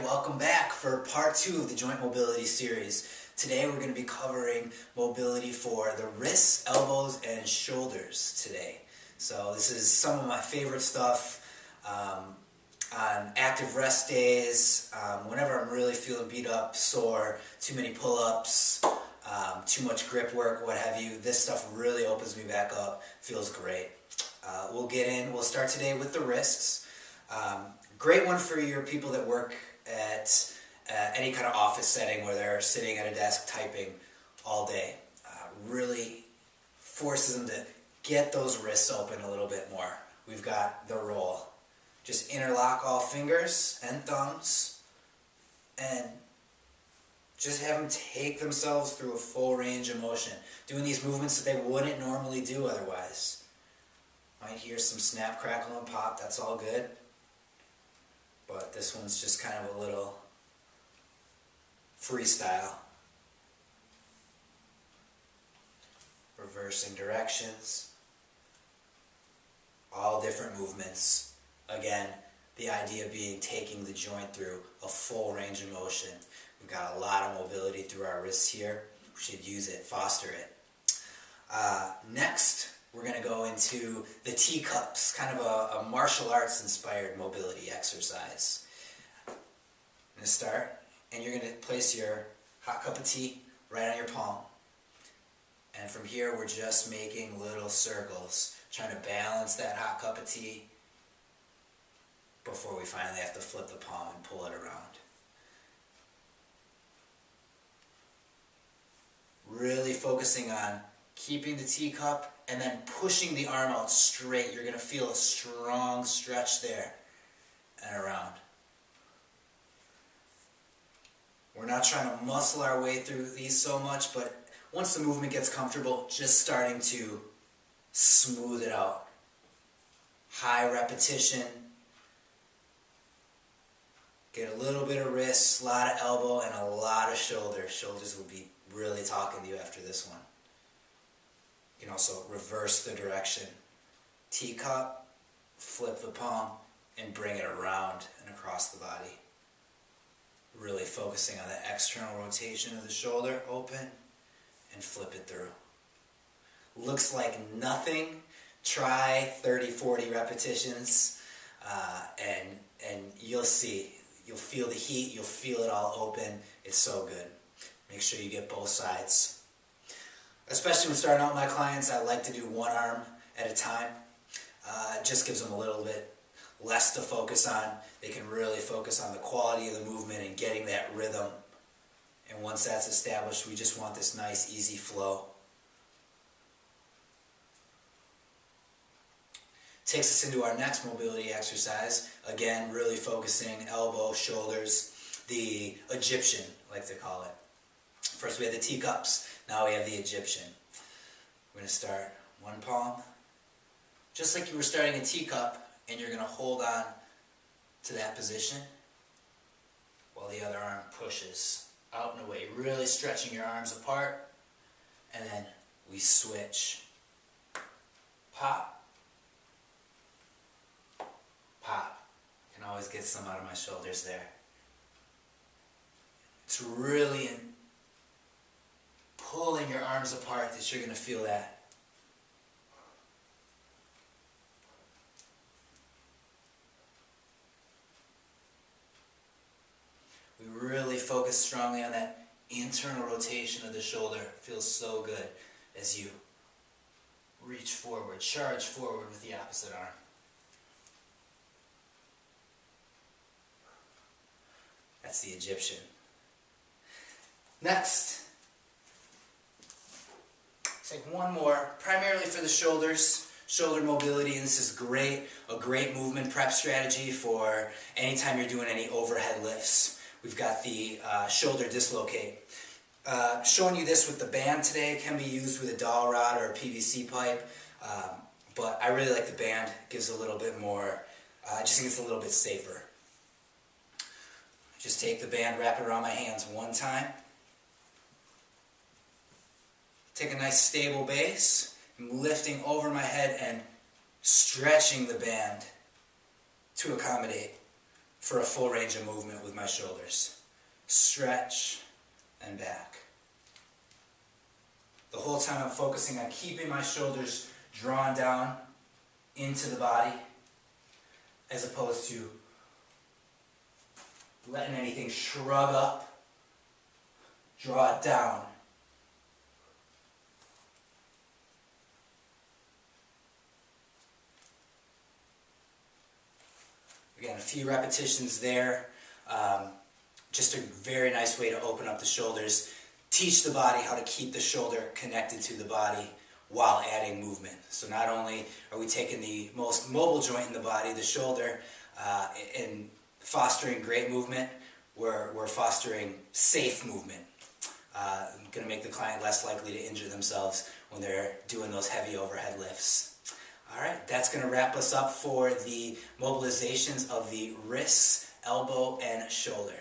welcome back for part 2 of the joint mobility series. Today we're going to be covering mobility for the wrists, elbows, and shoulders today. So this is some of my favorite stuff on active rest days, whenever I'm really feeling beat up, sore, too many pull-ups, too much grip work, what have you. This stuff really opens me back up, feels great. We'll start today with the wrists. Great one for your people that work at any kind of office setting where they're sitting at a desk typing all day. Really forces them to get those wrists open a little bit more. We've got the roll. Just interlock all fingers and thumbs and just have them take themselves through a full range of motion, doing these movements that they wouldn't normally do otherwise. Might hear some snap, crackle, and pop, that's all good. But this one's just kind of a little freestyle. Reversing directions. All different movements. Again, the idea being taking the joint through a full range of motion. We've got a lot of mobility through our wrists here. We should use it, foster it. Next, we're going to go into the teacups, kind of a martial arts inspired mobility exercise. I'm going to start, and you're going to place your hot cup of tea right on your palm. And from here, we're just making little circles, trying to balance that hot cup of tea before we finally have to flip the palm and pull it around. Really focusing on keeping the teacup and then pushing the arm out straight. You're going to feel a strong stretch there and around. We're not trying to muscle our way through these so much, but once the movement gets comfortable, just starting to smooth it out. High repetition. Get a little bit of wrist, a lot of elbow, and a lot of shoulder. Shoulders will be really talking to you after this one. You can also reverse the direction. Teacup, flip the palm, and bring it around and across the body. Really focusing on the external rotation of the shoulder, open, and flip it through. Looks like nothing. Try 30, 40 repetitions, and you'll see. You'll feel the heat, you'll feel it all open. It's so good. Make sure you get both sides. Especially when starting out with my clients, I like to do one arm at a time. It just gives them a little bit less to focus on. They can really focus on the quality of the movement and getting that rhythm. And once that's established, we just want this nice, easy flow. Takes us into our next mobility exercise. Again, really focusing elbow, shoulders, the Egyptian, like to call it. First we had the teacups, now we have the Egyptian. We're going to start one palm, just like you were starting a teacup, and you're going to hold on to that position while the other arm pushes out and away, really stretching your arms apart, and then we switch. Pop, pop. I can always get some out of my shoulders there. It's really pulling your arms apart that you're going to feel that. We really focus strongly on that internal rotation of the shoulder. It feels so good as you reach forward, charge forward with the opposite arm. That's the Egyptian. Next, take one more, primarily for the shoulders, shoulder mobility, and this is great, a great movement prep strategy for anytime you're doing any overhead lifts. We've got the shoulder dislocate. Showing you this with the band today. It can be used with a dowel rod or a PVC pipe, but I really like the band. It gives a little bit more, I just think it's a little bit safer. Just take the band, wrap it around my hands one time. Take a nice stable base. I'm lifting over my head and stretching the band to accommodate. for a full range of movement with my shoulders. Stretch and back. The whole time I'm focusing on keeping my shoulders drawn down into the body, as opposed to letting anything shrug up, draw it down. Again, a few repetitions there. Just a very nice way to open up the shoulders. Teach the body how to keep the shoulder connected to the body while adding movement. So not only are we taking the most mobile joint in the body, the shoulder, and fostering great movement, we're fostering safe movement. Going to make the client less likely to injure themselves when they're doing those heavy overhead lifts. All right, that's going to wrap us up for the mobilizations of the wrists, elbow, and shoulder.